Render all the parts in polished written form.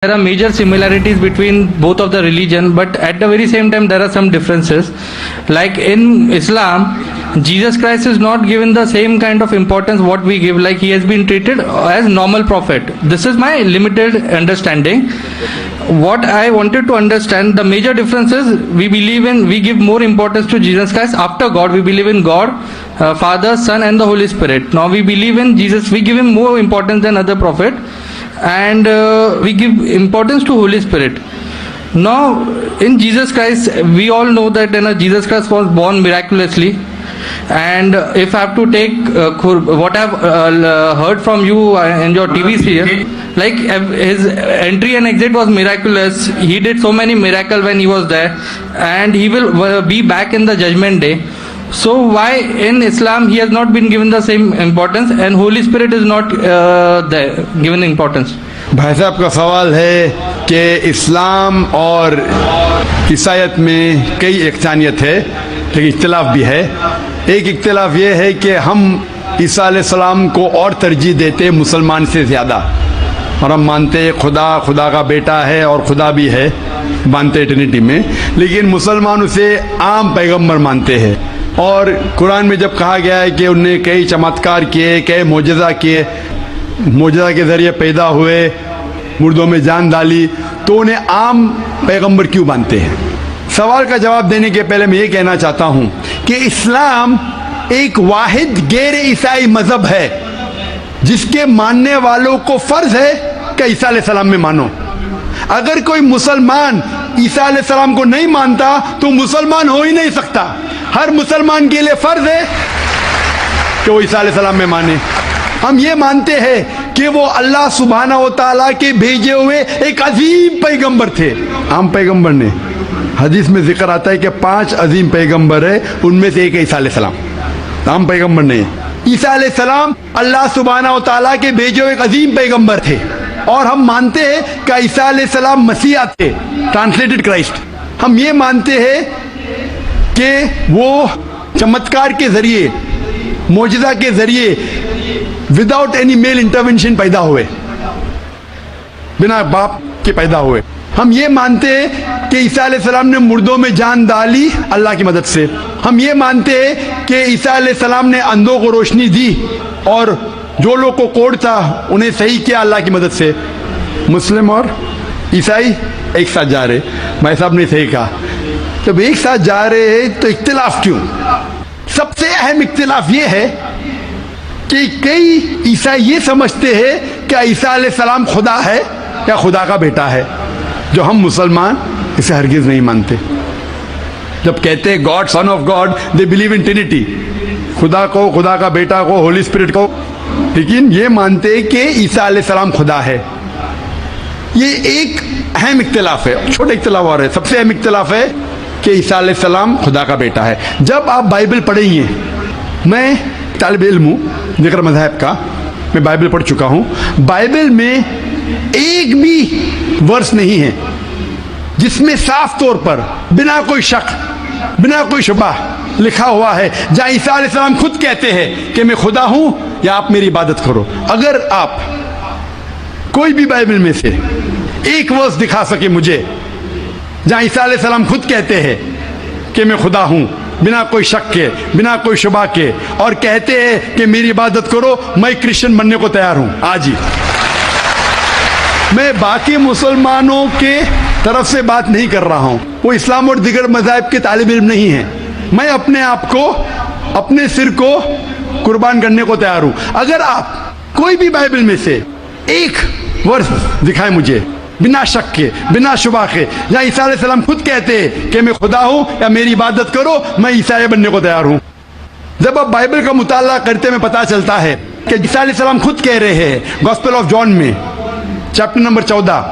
There are major similarities between both of the religion, but at the very same time there are some differences. Like in Islam, Jesus Christ is not given the same kind of importance what we give. Like he has been treated as normal prophet. This is my limited understanding. What I wanted to understand, the major difference is we give more importance to Jesus Christ after God. We believe in God, Father, Son and the Holy Spirit. Now we believe in Jesus, we give him more importance than other prophet, and we give importance to Holy Spirit. Now in Jesus Christ, we all know that Jesus Christ was born miraculously, and if I have to take what I have heard from you in your TV series, like his entry and exit was miraculous. He did so many miracles when he was there, and he will be back in the judgment day. So why in Islam he has not been given the same importance and Holy Spirit is not given importance? भाई साहब का सवाल है कि इस्लाम और ईसाईयत में कई इख्तिलाफ है, लेकिन इख्तिलाफ भी है। एक इख्तिलाफ ये है कि हम ईसा अलैहिस्सलाम को और तरजीह देते मुसलमान से ज़्यादा, और हम मानते खुदा का बेटा है और खुदा भी है, मानते ट्रिनिटी में, लेकिन मुसलमान उसे आम पैगंबर मानते हैं। और कुरान में जब कहा गया है कि उनने कई चमत्कार किए, कई मोजज़ा किए, मोजज़ा के ज़रिए पैदा हुए, मुर्दों में जान डाली, तो उन्हें आम पैगंबर क्यों मानते हैं? सवाल का जवाब देने के पहले मैं ये कहना चाहता हूँ कि इस्लाम एक वाहिद गैर ईसाई मज़हब है जिसके मानने वालों को फ़र्ज़ है कि ईसा अलैहिस्सलाम में मानो। अगर कोई मुसलमान ईसा अलैहिस्सलाम को नहीं मानता तो मुसलमान हो ही नहीं सकता। हर मुसलमान के लिए फ़र्ज़ है कि वो ईसा अलैहिस्सलाम में माने। हम ये मानते हैं कि वो अल्लाह सुब्हानहू व तआला के भेजे हुए एक अजीम पैगंबर थे। आम पैगंबर ने, हदीस में जिक्र आता है कि 5 अजीम पैगंबर है, उनमें से एक है ईसा अलैहिस्सलाम। आम पैगंबर नहीं, ईसा अलैहिस्सलाम अल्लाह सुब्हानहू व तआला के भेजे हुए एक अजीम पैगंबर थे। और हम मानते हैं कि ईसा अलैहिस्सलाम मसीहा थे, ट्रांसलेटेड क्राइस्ट। हम ये मानते हैं कि वो चमत्कार के जरिए, मोजज़ा के जरिए, विदाउट एनी मेल इंटरवेंशन पैदा हुए, बिना बाप के पैदा हुए। हम ये मानते हैं कि ईसा अलैहिस्सलाम ने मुर्दों में जान डाली अल्लाह की मदद से। हम ये मानते हैं कि ईसा अलैहिस्सलाम ने अंधों को रोशनी दी और जो लोग को कोढ़ था उन्हें सही किया अल्लाह की मदद से। मुस्लिम और ईसाई एक साथ जा रहे, भाई साहब ने सही कहा। जब एक साथ जा रहे हैं तो इख्तिलाफ क्यों? सबसे अहम इख्तिलाफ ये है कि कई ईसाई ये समझते हैं कि ईसा अलैहिस्सलाम खुदा है या खुदा का बेटा है, जो हम मुसलमान इसे हरगिज नहीं मानते। जब कहते हैं God, son of God, they believe in Trinity, खुदा को, खुदा का बेटा को, होली स्पिरिट को, लेकिन ये मानते हैं कि ईसा अलैहिस्सलाम खुदा है। ये एक अहम इख्तिलाफ है। छोटे इख्तिलाफ और है, सबसे अहम इख्तिलाफ है कि ईसा अलैहिस्सलाम खुदा का बेटा है। जब आप बाइबल पढ़ेंगे, मैं तालिब इल्म हूँ ज़िक्र मज़हब का, मैं बाइबल पढ़ चुका हूँ। बाइबल में एक भी वर्स नहीं है जिसमें साफ तौर पर बिना कोई शक, बिना कोई शुबा लिखा हुआ है जहाँ ईसा अलैहिस्सलाम खुद कहते हैं कि मैं खुदा हूँ या आप मेरी इबादत करो। अगर आप कोई भी बाइबल में से एक वर्स दिखा सके मुझे जहाँ ईसा अलैहिस्सलाम खुद कहते हैं कि मैं खुदा हूँ, बिना कोई शक के, बिना कोई शुबा के, और कहते हैं कि मेरी इबादत करो, मैं क्रिश्चियन बनने को तैयार हूँ आज ही। मैं बाकी मुसलमानों के तरफ से बात नहीं कर रहा हूँ, वो इस्लाम और दिगर मज़ाहिब के तालिब इल्म नहीं है। मैं अपने आप को, अपने सिर को कुर्बान करने को तैयार हूँ। अगर आप कोई भी बाइबल में से एक वर्स दिखाए मुझे बिना शक के, बिना शुबा के, जहाँ ईसा अलैहिस्सलाम खुद कहते हैं कि मैं खुदा हूँ या मेरी इबादत करो, मैं ईसाई बनने को तैयार हूँ। जब आप बाइबल का मुताला करते में पता चलता है कि ईसा अलैहिस्सलाम खुद कह रहे हैं गॉस्पेल ऑफ जॉन में चैप्टर नंबर 14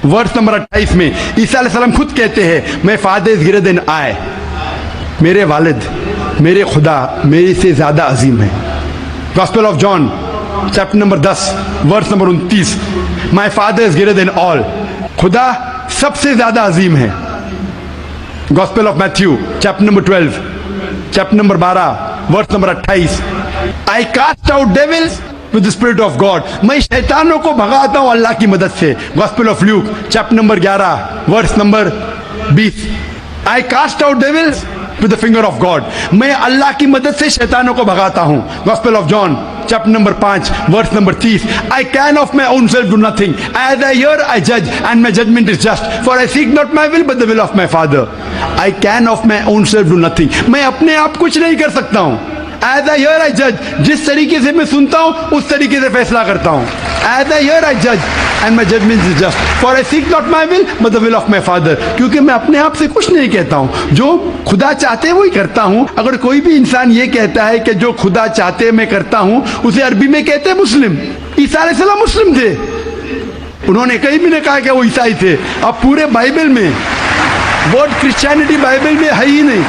वर्स नंबर 28 में, ईसा अलैहिस्सलाम खुद कहते हैं मैं father is greater than I, मेरे वालिद, मेरे खुदा मेरे से ज़्यादा अजीम है। Gospel of John chapter number 10 verse number 29, my father is greater than all, खुदा सबसे ज्यादा अजीम है। Gospel of Matthew chapter number 12 chapter number 12 verse number 28, I cast out devils with the spirit of God. मैं शैतानों को भगाता हूं अल्लाह की मदद से. Gospel of Luke chapter number 11 verse number 20. I cast out devils with the finger of God. मैं अल्लाह की मदद से शैतानों को भगाता हूं. Gospel of John chapter number 5 verse number 30. I can of my own self do nothing. As I hear I judge and my judgment is just. For I seek not my will but the will of my Father. I can of my own self do nothing. मैं अपने आप कुछ नहीं कर सकता हूं. As I hear I judge. जिस तरीके से मैं सुनता हूं उस तरीके से फैसला करता हूं. As I hear I judge and my judgment is just. For I seek not my will but the will of my Father. क्योंकि मैं अपने आप से कुछ नहीं कहता हूं. जो खुदा चाहते हैं वही करता हूं. अगर कोई भी इंसान ये कहता है कि जो खुदा चाहते हैं मैं करता हूं, उसे अरबी में कहते हैं मुस्लिम. ईसा अलैहिस्सलाम मुस्लिम थे. उन्होंने कहीं भी नहीं कहा कि वो ईसाई थे. अब पूरे बाइबल में वर्ड क्रिश्चियनिटी बाइबल में है ही नहीं.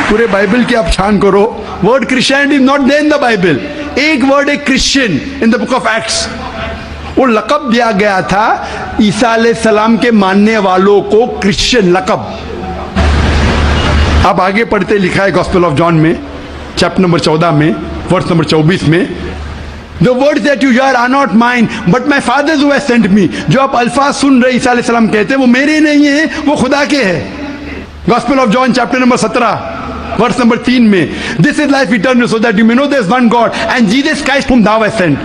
पूरे बाइबल की आप छान करो, word Christianity not there in the Bible. एक वर्ड है Christian in the book of Acts. वो लकब दिया गया था ईसा अलैहिस्सलाम के मानने वालों को, क्रिश्चियन लकब. अब आगे पढ़ते लिखा है गॉस्पेल ऑफ जॉन में चैप्टर नंबर 14 में वर्स नंबर 24 में. The words that you hear are not mine, but my Father who has sent me. जो आप अल्फाज सुन रहे ईसा अलैहिस्सलाम कहते हैं वो मेरे नहीं है, वो खुदा के हैं. Gospel of John chapter number 17 verse number 3 में. This is life eternal so that you may know there is one God and Jesus Christ whom thou hast sent.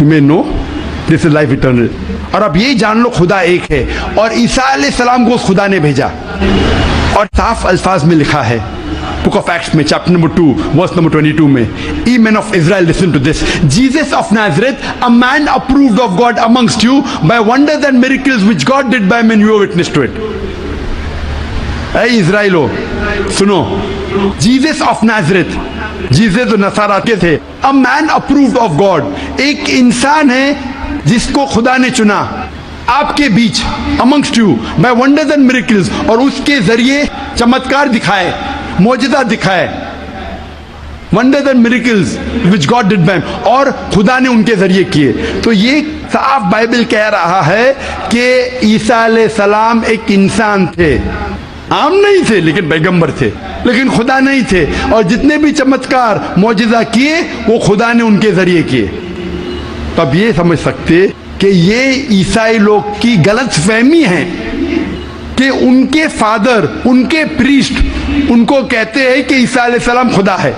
You may know this is life eternal. और अब ये जान लो खुदा एक है और ईसा अलैहिस्सलाम को उस खुदा ने भेजा. और साफ अल्फाज में लिखा है Book of Acts में chapter number 2 verse number 22 में. Ye men of Israel, listen to this. Jesus of Nazareth, a man approved of God amongst you by wonders and miracles which God did by men, you are witness to it. ऐ इज़राइलो सुनो. Jesus of Nazareth, Jesus तो नसारा के थे. A man approved of God, एक इंसान है जिसको खुदा ने चुना आपके बीच, amongst you by wonders and miracles, और उसके जरिए चमत्कार दिखाए, मौजज़ा दिखाए. Wonders and miracles which God did bye, और खुदा ने उनके जरिए किए. तो ये साफ बाइबल कह रहा है कि ईसा अलैहिस्सलाम एक इंसान थे. आम नहीं थे लेकिन पैगंबर थे, लेकिन खुदा नहीं थे. और जितने भी चमत्कार मौजज़ा किए वो खुदा ने उनके जरिए किए. तब ये समझ सकते कि ये ईसाई लोग की गलत फहमी है कि उनके फादर, उनके प्रीस्ट उनको कहते हैं कि ईसा अलैहिस्सलाम खुदा है.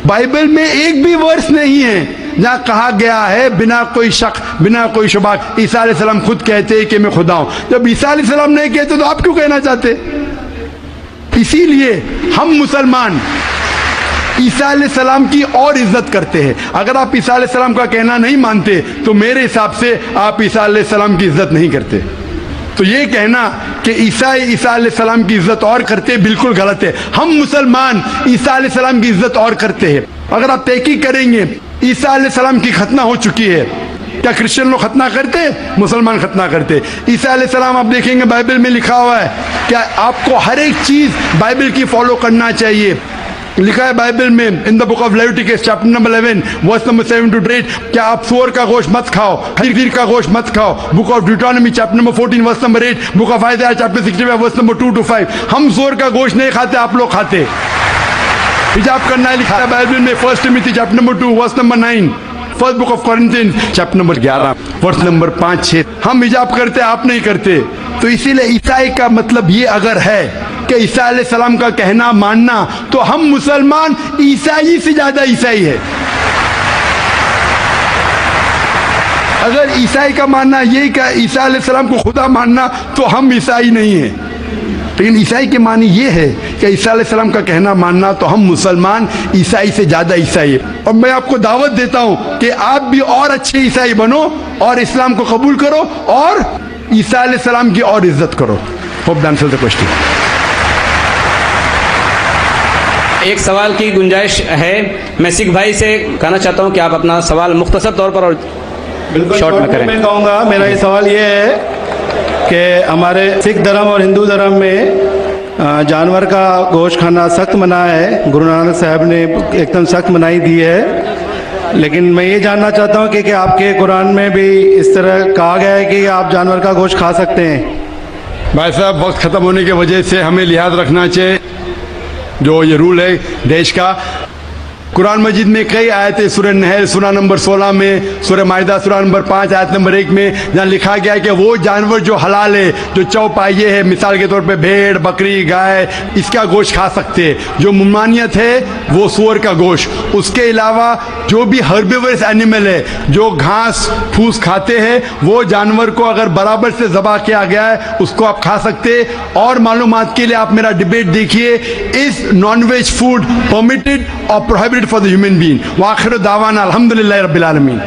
बाइबल में एक भी वर्स नहीं है जहां कहा गया है बिना कोई शक, बिना कोई शुबा ईसा अलैहिस्सलाम खुद कहते हैं कि मैं खुदा हूं. जब ईसा अलैहिस्सलाम नहीं कहते तो आप क्यों कहना चाहते? इसीलिए हम मुसलमान ईसा अलैहिस्सलाम की और इज्जत करते हैं. अगर आप ईसा अलैहिस्सलाम का कहना नहीं मानते तो मेरे हिसाब से आप ईसा अलैहिस्सलाम की इज्जत नहीं करते. तो ये कहना कि ईसा अलैहिस्सलाम की इज्जत और करते बिल्कुल गलत है. हम मुसलमान ईसा अलैहिस्सलाम की इज्जत और करते हैं. अगर आप तहकीक करेंगे ईसा अलैहिस्सलाम की खतना हो चुकी है. क्या क्रिश्चियन लोग खतना करते? मुसलमान खतना करते. ईसा अलैहिस्सलाम आप देखेंगे बाइबल में लिखा हुआ है क्या आपको हर एक चीज बाइबल की फॉलो करना चाहिए. लिखा है बाइबल में in the book of Leviticus chapter number 11 verse number 7 to 8 क्या आप सूअर का गोश्त मत खाओ, खीर का गोश्त मत खाओ. Book of Deuteronomy chapter number 14 verse number 8, book of Isaiah chapter 65 verse number 2 to 5. हम सूअर का गोश्त नहीं खाते, आप लोग खाते. हिजाब करना है लिखा है बाइबल में 1 Timothy chapter number 2 verse number 9, first book of Corinthians chapter number 11 verse number 5-6. हम हिजाब करते, आप नहीं करते. तो इसीलिए ईसाई का मतलब ये अगर है कि ईसा अलैहिस्सलाम का कहना मानना, तो हम मुसलमान ईसाई से ज्यादा ईसाई है. अगर ईसाई का मानना ये कि ईसा अलैहिस्सलाम को खुदा मानना तो हम ईसाई नहीं है. लेकिन ईसाई के मानी ये है कि ईसा अलैहिस्सलाम का कहना मानना तो हम मुसलमान ईसाई से ज्यादा ईसाई है. और मैं आपको दावत देता हूं कि आप भी और अच्छे ईसाई बनो और इस्लाम को कबूल करो और ईसा अलैहिस्सलाम की और इज्जत करो. Hope that answers the question. एक सवाल की गुंजाइश है. मैं सिख भाई से कहना चाहता हूं कि आप अपना सवाल मुख्तसर तौर पर और शॉर्ट में करें. मैं कहूँगा मेरा ये सवाल ये है कि हमारे सिख धर्म और हिंदू धर्म में जानवर का गोश्त खाना सख्त मना है. गुरु नानक साहब ने एकदम सख्त मनाही दी है. लेकिन मैं ये जानना चाहता हूँ कि आपके कुरान में भी इस तरह कहा गया है कि आप जानवर का गोश्त खा सकते हैं. भाई साहब वक्त ख़त्म होने की वजह से हमें लिहाज रखना चाहिए. जो ये रूल है देश का, कुरान मजीद में कई आयतें सूरह नहल सूरह नंबर 16 में, सूरह माइदा सूरह नंबर 5 आयत नंबर 1 में, जहाँ लिखा गया है कि वो जानवर जो हलाल है, जो चौपाइये है, मिसाल के तौर पे भेड़, बकरी, गाय, इसका गोश्त खा सकते हैं। जो ममानियत है वो सूअर का गोश्त। उसके अलावा जो भी हर्बिवरस एनिमल है, जो घास फूस खाते हैं, वो जानवर को अगर बराबर से ज़बह किया गया है उसको आप खा सकते हैं। और मालूमात के लिए आप मेरा डिबेट देखिए, is non veg food permitted और prohibited for the human being. वाखिर दावाना अल्हम्दुलिल्लाहि रब्बिल आलमीन।